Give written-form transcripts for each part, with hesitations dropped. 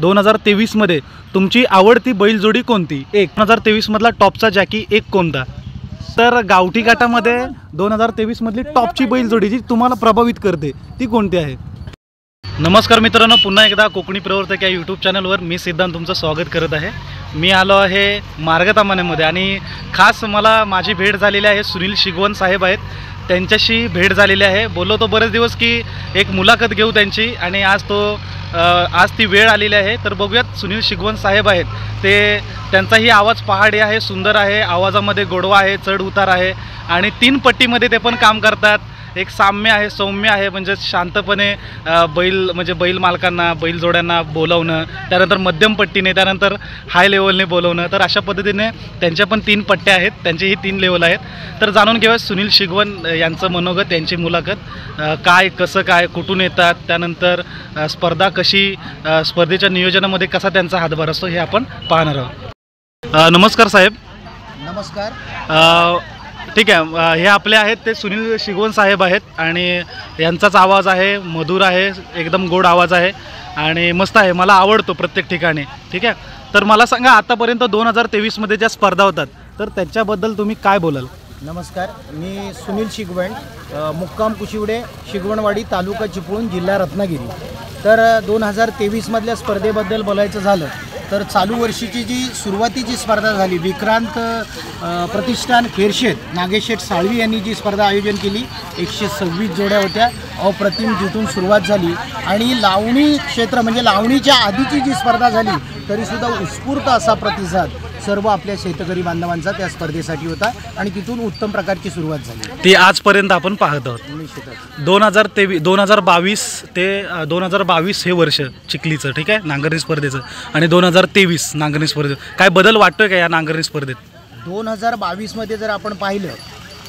2023मध्ये तुमची आवडती बैलजोडी कोणती? 2023 मधला टॉपचा जॅकी एक कोणता? तर गावठी गटामध्ये 2023 मधली टॉपची बैलजोडी जी तुम्हाला प्रभावित करते ती कोणती आहे? नमस्कार मित्रांनो, पुन्हा एकदा कोकणी प्रवर्तक या यूट्यूब चॅनलवर मी सिद्धांत तुमचं स्वागत करत आहे. मी आलो आहे मार्गतामानेमध्ये आणि खास मला माझी भेट झालेली आहे. सुनील शिगवण साहेब आहेत, त्यांच्याशी भेट झालेली आहे. बोललो तो बरेच दिवस की एक मुलाखत घेऊ त्यांची आणि आज ती वेळ आलेली आहे. तर बघूयात सुनील शिगवण साहेब आहेत ते, त्यांचाही आवाज पहाडी आहे, सुंदर आहे, आवाजामध्ये गोडवा आहे, चढ उतार आहे आणि 3 पट्टीमध्ये ते पण काम करतात. एक सौम्य आहे म्हणजे शांतपणे बैल मालकांना, बैल जोड्यांना बोलवणं, त्यानंतर मध्यम पट्टीने, त्यानंतर हाय लेवलने बोलवणं. तर अशा पद्धतीने त्यांच्या पण 3 पट्ट्या आहेत, त्यांचेही 3 लेवल आहेत. तर जाणून घेऊया सुनील शिगवण यांचं मनोगत, यांची मुलाखत, काय कसं काय कुठून येतात, त्यानंतर स्पर्धा कशी, स्पर्धेच्या नियोजनामध्ये कसा त्यांचा हातभार असतो हे आपण पाहणार आहोत. नमस्कार साहेब. नमस्कार. ठीक आहे, हे आपले आहेत ते सुनील शिगवण साहेब आहेत आणि यांचाच आवाज आहे, मधुर आहे, एकदम गोड आवाज आहे आणि मस्त आहे, मला आवडतो प्रत्येक ठिकाणी. ठीक आहे, तर मला सांगा आतापर्यंत 2023मध्ये ज्या स्पर्धा होतात तर त्याच्याबद्दल तुम्ही काय बोलाल? नमस्कार, मी सुनील शिगवण, मुक्काम कुशिवडे, शिगवणवाडी, तालुका चिपळूण, जिल्हा रत्नागिरी. तर 2023मधल्या स्पर्धेबद्दल बोलायचं झालं तर चालू वर्षीची जी सुरुवातीची स्पर्धा झाली, विक्रांत प्रतिष्ठान खेरशेत, नागेशेठ साळवी यांनी जी स्पर्धा आयोजन केली, 126 जोड्या होत्या. अप्रतिम जिथून सुरुवात झाली आणि लावणी क्षेत्र म्हणजे लावणीच्या आधीची जी स्पर्धा झाली तरीसुद्धा उत्स्फूर्त असा प्रतिसाद सर्व आपल्या शेतकरी बांधवांचा त्या स्पर्धेसाठी होता आणि तिथून उत्तम प्रकारची सुरुवात झाली. ती आजपर्यंत आपण पाहत आहोत. निश्चितच 2022 ते 2022 हे वर्ष चिखलीचं, ठीक आहे, नांगरणी स्पर्धेचं, आणि 2023 नांगरणी स्पर्धेचं काय बदल वाटतोय का या नांगरणी स्पर्धेत? 2022मध्ये जर आपण पाहिलं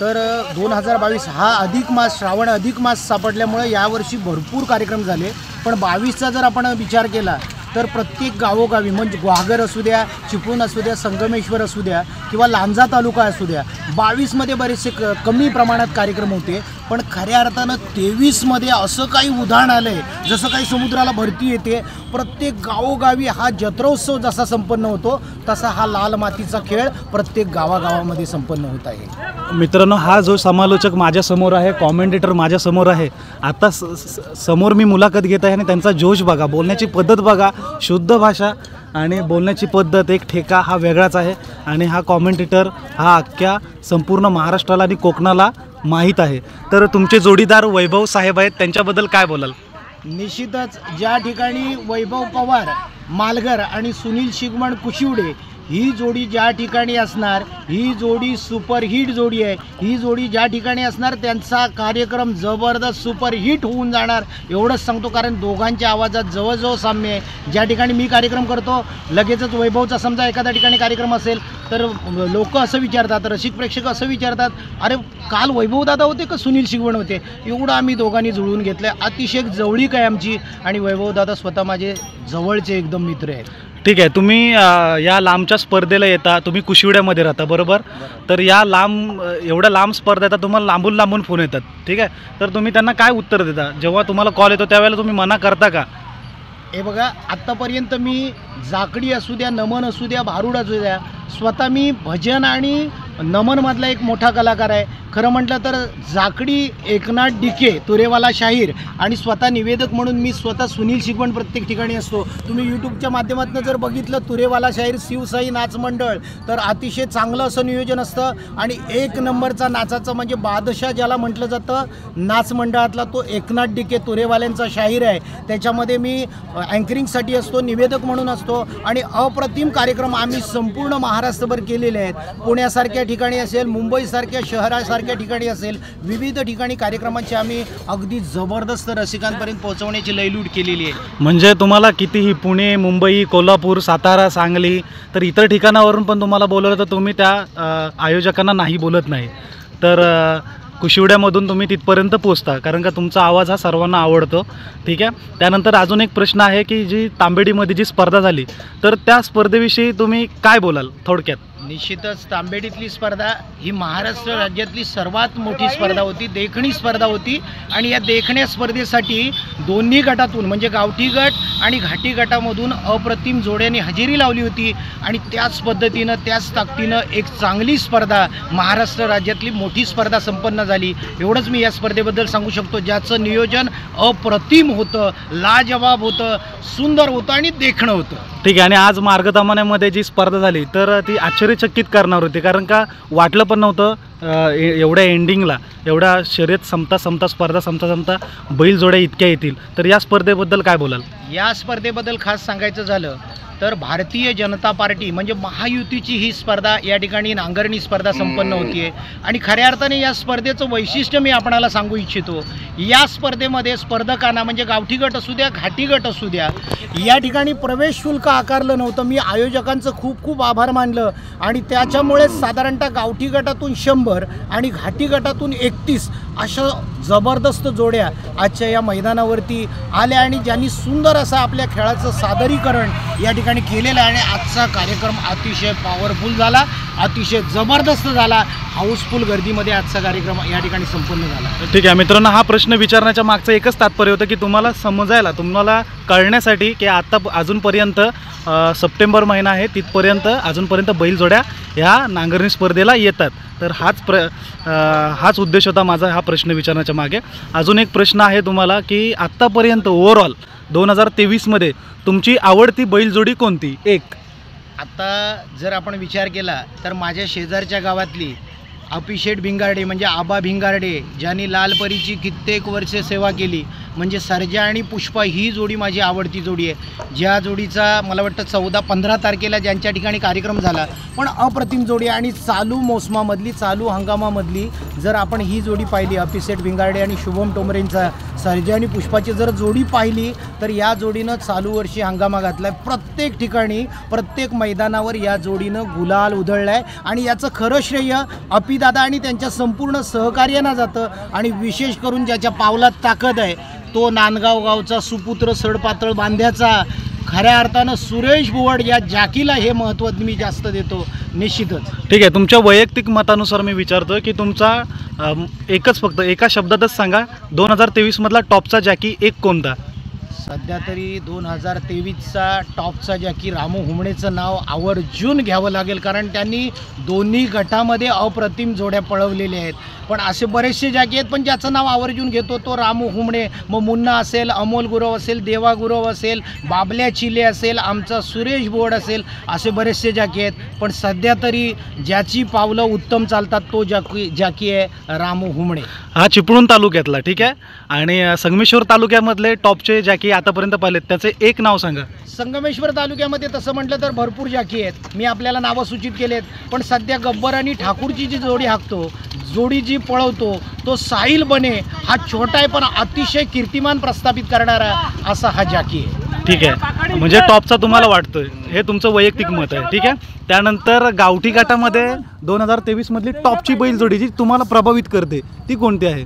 तर 2022 हा अधिक मास, श्रावण अधिक मास सापडल्यामुळे यावर्षी भरपूर कार्यक्रम झाले. पण 22चा जर आपण विचार केला तर प्रत्येक गावोगावी म्हणजे ग्वागर असू द्या, चिपळूण असू द्या, संगमेश्वर असू द्या किंवा लांजा तालुका असू द्या, 22मध्ये बरेचसे कमी प्रमाणात कार्यक्रम होते. पण खऱ्या अर्थानं 23मध्ये असं काही उधाण आलं आहे, जसं काही समुद्राला भरती येते. प्रत्येक गावोगावी हा जत्रोत्सव जसा संपन्न होतो तसा हा लाल मातीचा खेळ प्रत्येक गावागावामध्ये संपन्न होत आहे. मित्रांनो, हा जो समालोचक माझ्यासमोर आहे, कॉमेंटेटर माझ्यासमोर आहे, आता समोर मी मुलाखत घेत आहे आणि त्यांचा जोश बघा, बोलण्याची पद्धत बघा, शुद्ध भाषा आणि बोलण्याची पद्धत, एक ठेका हा वेगळाच आहे. आणि हा कॉमेंटेटर हा अख्ख्या संपूर्ण महाराष्ट्राला आणि कोकणाला माहीत आहे. तर तुमचे जोडीदार वैभव साहेब आहेत, त्यांच्याबद्दल काय बोलाल? निश्चितच ज्या ठिकाणी वैभव पवार मालघर आणि सुनील शिगवण कुशिवडे ही जोडी ज्या ठिकाणी असणार, ही जोडी सुपरहिट जोडी आहे. ही जोडी ज्या ठिकाणी असणार त्यांचा कार्यक्रम जबरदस्त सुपरहिट होऊन जाणार एवढंच सांगतो. कारण दोघांच्या आवाजात जवळजवळ साम्य आहे. ज्या ठिकाणी मी कार्यक्रम करतो लगेचच वैभवचा समजा एखाद्या ठिकाणी कार्यक्रम असेल तर लोक असं विचारतात, रसिक प्रेक्षक असं विचारतात, अरे काल वैभव दादा होते का सुनील शिगवण होते? एवढं आम्ही दोघांनी जुळून घेतलं आहे. अतिशय जवळीक आहे आमची आणि वैभव दादा स्वतः माझे जवळचे एकदम मित्र आहेत. ठीक आहे, तुम्ही या लांबच्या स्पर्धेला येता, तुम्ही कुशिवड्यामध्ये राहता बरोबर? तर या एवढ्या लांब स्पर्धा येतात, तुम्हाला लांबून फोन येतात, ठीक आहे, तर तुम्ही त्यांना काय उत्तर देता? जेव्हा तुम्हाला कॉल येतो त्यावेळेला तुम्ही मना करता का? हे बघा, आत्तापर्यंत मी जाकडी असू द्या, नमन असू द्या, भारूड असू द्या, स्वतः मी भजन आणि नमनमधला एक मोठा कलाकार आहे. खरं म्हटलं तर जाकडी एकनाथ डिके, तुरेवाला शाहीर आणि स्वतः निवेदक म्हणून मी स्वतः सुनील शिगवण प्रत्येक ठिकाणी असतो. तुम्ही यूट्यूबच्या माध्यमातून जर बघितलं तुरेवाला शाहीर शिवसाई नाच मंडळ तर अतिशय चांगलं असं नियोजन असतं आणि 1 नंबरचा नाचाचं म्हणजे बादशाह ज्याला म्हटलं जातं नाच मंडळातला तो एकनाथ डिके तुरेवाल्यांचा शाहीर आहे. त्याच्यामध्ये मी अँकरिंगसाठी असतो, निवेदक म्हणून असतो आणि अप्रतिम कार्यक्रम आम्ही संपूर्ण महाराष्ट्रभर केलेले आहेत. पुण्यासारख्या ठिकाणी असेल, मुंबईसारख्या शहरासारख्या ठिकाणी असेल, विविध ठिकाणी कार्यक्रमांची आम्ही अगदी जबरदस्त रसिकांपर्यंत पोहोचवण्याची लयलूट केलेली आहे. म्हणजे तुम्हाला कितीही पुणे, मुंबई, कोल्हापूर, सातारा, सांगली तर इतर ठिकाणावरून पण तुम्हाला बोलवलं तर तुम्ही त्या आयोजकांना नाही बोलत नाही. तर कुशिवड्यामधून तुम्ही तिथपर्यंत पोचता कारण का तुमचा आवाज हा सर्वांना आवडतो, ठीक आहे. त्यानंतर अजून एक प्रश्न आहे की जी तांबेडीमध्ये जी स्पर्धा झाली तर त्या स्पर्धेविषयी तुम्ही काय बोलाल थोडक्यात? निश्चितच तांबेडीतली स्पर्धा ही महाराष्ट्र राज्यातली सर्वात मोठी स्पर्धा होती, देखणी स्पर्धा होती. आणि या देखण्या स्पर्धेसाठी दोन्ही गटातून म्हणजे गावठी गट आणि घाटी गटामधून अप्रतिम जोड्यांनी हजेरी लावली होती. आणि त्याच पद्धतीनं त्याच ताकदीनं एक चांगली स्पर्धा महाराष्ट्र राज्यातली मोठी स्पर्धा संपन्न झाली. एवढंच मी या स्पर्धेबद्दल सांगू शकतो, ज्याचं नियोजन अप्रतिम होतं, लाजवाब होतं, सुंदर होतं आणि देखणं होतं. ठीक आहे. आणि आज मार्गदमान्यामध्ये जी स्पर्धा झाली तर ती आश्चर्यचकित करणार होती, कारण का वाटलं पण नव्हतं एवढ्या एंडिंगला एवढ्या शर्यत संपता स्पर्धा संपता बैल जोड्या इतक्या येतील. तर या स्पर्धेबद्दल काय बोलाल? या स्पर्धेबद्दल खास सांगायचं झालं तर भारतीय जनता पार्टी म्हणजे महायुतीची ही स्पर्धा या ठिकाणी नांगरणी स्पर्धा संपन्न होतीये. आणि खऱ्या अर्थाने या स्पर्धेचं वैशिष्ट्य मी आपणाला सांगू इच्छितो. या स्पर्धेमध्ये स्पर्धकांना म्हणजे गावठी गट असू द्या, घाटी गट असू द्या, या ठिकाणी प्रवेश शुल्क आकारलं नव्हतं. मी आयोजकांचं खूप खूप आभार मानलं. आणि त्याच्यामुळे साधारणतः गावठी गटातून 100 आणि घाटी गटातून 31 अशा जबरदस्त जोड्या आजच्या या मैदानावरती आल्या. आणि ज्यांनी सुंदर असं आपल्या खेळाचं सादरीकरण या ठिकाणी केलेलं आहे. आणि आजचा कार्यक्रम अतिशय पॉवरफुल झाला, अतिशय जबरदस्त झाला. हाऊसफुल गर्दीमध्ये आजचा कार्यक्रम या ठिकाणी संपन्न झाला. ठीक आहे मित्रांनो, हा प्रश्न विचारण्याच्या मागचं एकच तात्पर्य होतं की तुम्हाला समजायला, तुम्हाला कळण्यासाठी की आता अजूनपर्यंत सप्टेंबर महिना आहे तिथपर्यंत अजूनपर्यंत बैलजोड्या ह्या नांगरणी स्पर्धेला येतात. तर हाच उद्देश होता माझा हा प्रश्न विचारण्याच्या मागे. अजून एक प्रश्न आहे तुम्हाला की आत्तापर्यंत ओव्हरऑल 2023मध्ये तुमची आवडती बैलजोडी कोणती? एक. आता जर आपण विचार केला तर माझ्या शेजारच्या गावातली अपिशेट भिंगारडे म्हणजे आबा भिंगारडे, ज्यांनी लालपरीची कित्येक वर्षे सेवा केली, म्हणजे सर्जा आणि पुष्पा ही जोडी माझी आवडती जोडी आहे. ज्या जोडीचा मला वाटतं 14-15 तारखेला ज्यांच्या ठिकाणी कार्यक्रम झाला, पण अप्रतिम जोडी. आणि चालू मोसमामधली, चालू हंगामामधली जर आपण ही जोडी पाहिली, अपिशेट भिंगारडे आणि शुभम टोमरेंचा सर्जा आणि पुष्पाची जर जोडी पाहिली तर या जोडीनं चालू वर्षी हंगामा घातला आहे. प्रत्येक ठिकाणी प्रत्येक मैदानावर या जोडीनं गुलाल उधळला आहे. आणि याचं खरं श्रेय अपिदादा आणि त्यांच्या संपूर्ण सहकार्यांना जातं. आणि विशेष करून ज्याच्या पावलात ताकद आहे तो नांदगाव गावचा सुपुत्र सडपातळ बांध्याचा खऱ्या अर्थानं सुरेश बुवड या जॅकीला हे महत्त्व मी जास्त देतो निश्चितच. ठीक आहे. तुमच्या वैयक्तिक मतानुसार मी विचारतो की तुमचा एकच फक्त एका शब्दातच सांगा, 2023 मधला टॉपचा जॅकी एक कोणता? सध्या तरी 2023चा टॉपचा जॅकी रामू हुमणेचं नाव आवर्जून घ्यावं लागेल, कारण त्यांनी दोन्ही गटामध्ये अप्रतिम जोड्या पळवलेल्या आहेत. पण असे बरेचसे जॅकी आहेत पण ज्याचं नाव आवर्जून घेतो तो रामू हुमणे. मग मुन्ना असेल, अमोल गुरव असेल, देवा गुरव असेल, बाबल्या चिले असेल, आमचा सुरेश बोर्ड असेल, असे बरेचसे जॅकी आहेत. पण सध्या तरी ज्याची पावलं उत्तम चालतात तो जॅकी आहे रामू हुमणे. हा चिपळूण तालुक्यातला. ठीक आहे. आणि संगमेश्वर तालुक्यामधले टॉपचे जॅकी आतापर्यंत पाहिलेत त्याचे एक नाव सांगा. संगमेश्वर तालुक्यामध्ये तसं म्हटलं तर भरपूर जॅकी आहेत, मी आपल्याला नावं सूचित केलेत. पण सध्या गब्बर आणि ठाकूरची जी जोडी हाकतो, जोडी जी पळवतो तो साहिल बने हा छोटा आहे पण अतिशय कीर्तिमान प्रस्थापित करणारा असा हा जॅकी आहे. ठीक आहे. म्हणजे टॉपचा तुम्हाला वाटतोय, हे तुमचं वैयक्तिक मत आहे. ठीक आहे. त्यानंतर गावठी गटामध्ये 2023 मधली टॉपची बैलजोडी जी तुम्हाला प्रभावित करते ती कोणती आहे?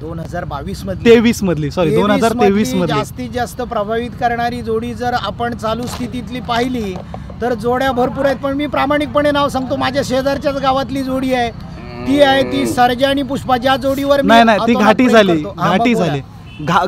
2023 मधली 2023 मधली जास्तीत जास्त प्रभावित करणारी जोडी जर आपण चालू स्थितीतली पाहिली तर जोड्या भरपूर आहेत. पण मी प्रामाणिकपणे नाव सांगतो, माझ्या शेजारच्याच गावातली जोडी आहे ती आहे ती सर्जा आणि पुष्पा. ज्या जोडीवर नाही ती घाटी झाली.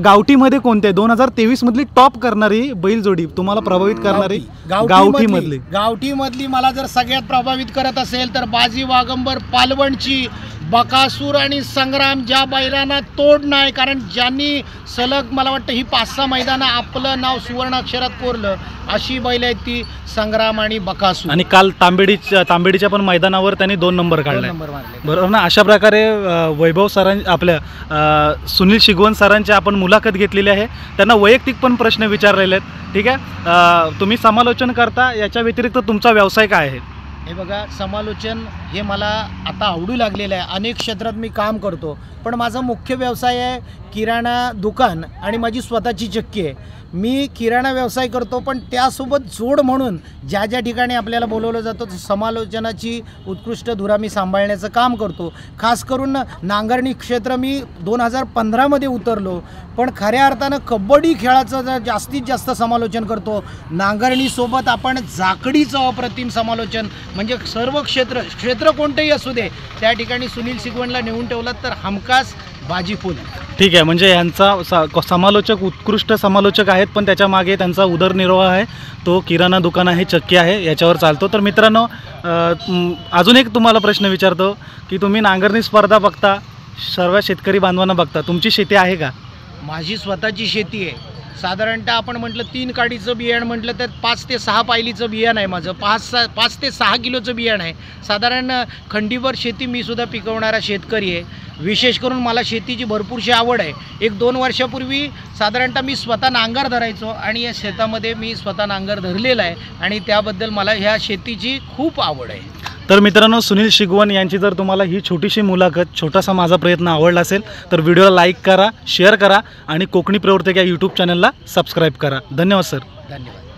गावठीमध्ये कोणते 2023 मधली टॉप करणारी बैलजोडी तुम्हाला प्रभावित करणारी? गावठी मधली मला जर सगळ्यात प्रभावित करत असेल तर बाजी वागंबर पालवणची बकासूर आणि संग्राम, ज्या बैलांना तोड नाही, कारण ज्यांनी सलग मला वाटतं ही 5-6 मैदानं आपलं नाव सुवर्णाक्षरात कोरलं अशी बैल आहेत ती संग्राम आणि बकासूर. आणि काल तांबेडीच्या पण मैदानावर त्यांनी 2 नंबर काढले, बरोबर ना? अशा प्रकारे वैभव सरांच्या आपल्या सुनील शिगवण सरांची आपण मुलाखत घेतलेली आहे. त्यांना वैयक्तिक पण प्रश्न विचारलेले आहेत. ठीक आहे. तुम्ही समालोचन करता, याच्या व्यतिरिक्त तुमचा व्यवसाय काय आहे? हे बघा, समालोचन हे मला आता आवडू लागलेलं आहे. अनेक क्षेत्रात मी काम करतो, पण माझा मुख्य व्यवसाय आहे किराणा दुकान आणि माझी स्वतःची चक्की आहे. मी किराणा व्यवसाय करतो, पण त्यासोबत जोड म्हणून ज्या ज्या ठिकाणी आपल्याला बोलवलं जातं समालोचनाची उत्कृष्ट धुरा मी सांभाळण्याचं काम करतो. खास करून नांगरणी क्षेत्र मी 2015मध्ये उतरलो, पण खऱ्या अर्थानं कबड्डी खेळाचं जास्तीत जास्त समालोचन करतो. नांगरणीसोबत आपण जाकडीचं अप्रतिम समालोचन, म्हणजे सर्व क्षेत्र कोणतंही असू दे त्या ठिकाणी सुनील शिगवणला नेऊन ठेवलं तर हमखास बाजी फुल. ठीक आहे, म्हणजे यांचा समालोचक उत्कृष्ट समालोचक आहेत, पण त्याच्या मागे त्यांचा उदरनिर्वाह आहे, तो किराणा दुकान आहे, चक्की आहे, याच्यावर चालतो. तर मित्रांनो, अजून एक तुम्हाला प्रश्न विचारतो की तुम्ही नांगरणी स्पर्धा बघता, सर्व शेतकरी बांधवांना बघता, तुमची शेती आहे का? माझी स्वतःची शेती आहे. साधारणतः आपण म्हटलं 3 काडीचं बियाणं म्हटलं तर 5 ते 6 पायलीचं बियाणं आहे माझं. 5 ते 6 किलोचं बियाणं आहे. साधारण खंडीभर शेती मी सुद्धा पिकवणारा शेतकरी आहे. विशेष करून मला शेतीची भरपूरशी आवड आहे. 1-2 वर्षापूर्वी साधारणतः मी स्वतः नांगर धरायचो आणि या शेतामध्ये मी स्वतः नांगर धरलेला आहे आणि त्याबद्दल मला ह्या शेतीची खूप आवड आहे. तर मित्रांनो, सुनील शिगवण यांची जर तुम्हाला ही छोटीशी मुलाखत, छोटासा माझा प्रयत्न आवडला असेल तर व्हिडिओला लाईक करा, शेअर करा आणि कोकणी प्रवर्तक या यूट्यूब चॅनलला सबस्क्राईब करा. धन्यवाद सर. धन्यवाद.